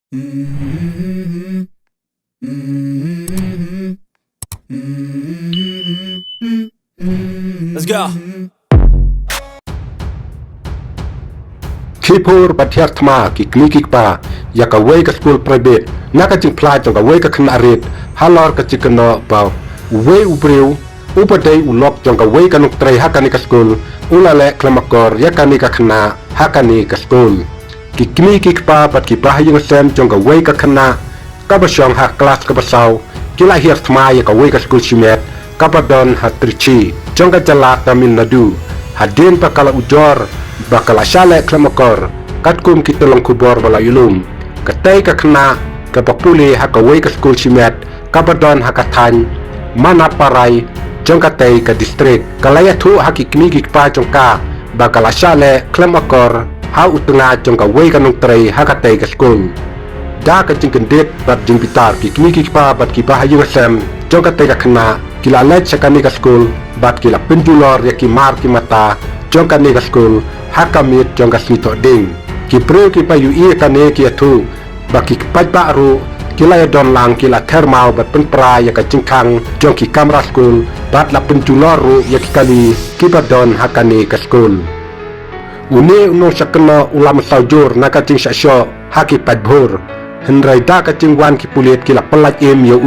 Let's go. Kipur bat hiarthma ki kmie pa ya kawei ka skul private naka jing plai tong kawei ka khynnah rit halor ka chikno ba wei ubreu upadai ulok tong kawei ka nuk trai hakani ka skul ulale khlem akor ya kani ka khynnah hakani ka skul ki kmie pa bat ki bahaiing sem tong kawei ka khynnah ka ba syong ha kelas ka basau kila hiarthma ya kawei ka skul simet ka ba don hatrichi tong ka jala Tamil Nadu hadin pakala ujor bakal asyale khlem akor katkum kita long kubor bala yulum katai ka khynnah ka bakpuli ha kawei ka skul simet ka badon ha kathan mana parai jong katai ka distrik kalaya thu ha ki kmie pa jong ka bakal asyale khlem akor ha utunga jong kawei ka nung trai ha katai ka skul da ka jing kendet bat jing pitar ki kmie pa bat ki bahaiing sem jong katai ka khynnah kila let sakani ka skul bat kila penjulor ya ki mar ki mata jong kani ka skul hakamit jong ka sito ding ki preu ki payu i kane ki athu baki pai ba ru kila ya don lang kila thermal bat pen pra ya ka jingkhang jong ki kamra skul bat la penjulor ru ya ki kali ki badon hakani ka skul uni uno sakna ulam saujur naka jing sasyo haki padbur hendrai da ka jing wan ki pulit kila pelaj em yu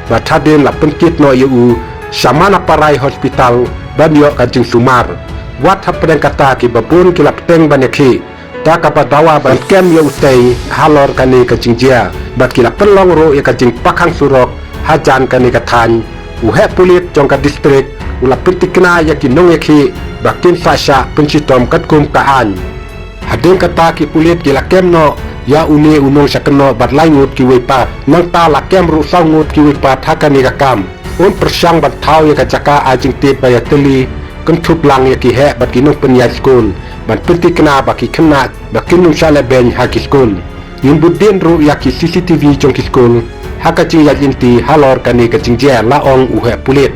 bat hadin la penkit no yu samana parai hospital banyo ka jing sumar wat hapdeng kata ki babun kila peteng banyaki ta kapadawa ban kem yo utei halor kani ka jingjia bat kila pelong ro ya ka jing pakhang surok hajan kani ka than uhe pulit jong ka distrik ula pitikna ya ki nong yaki bakin sasha pensitom katkum kaan hadeng kata ki pulit kila kemno ya uni unong sakno bat laingut ki wepa nang ta la kem ru saungut ki wepa thakani ka kam un persyang bat thau ya ka jaka ajing tit baya teli kan thup lang ya ki he bat ki nung penyai skul ban penti kena baki khynnah bakin nung sale ben ha ki skul yin budin ru ya ki CCTV jong ki skul ha ka jing ya inti halor kani ka jing je laong uhe pulit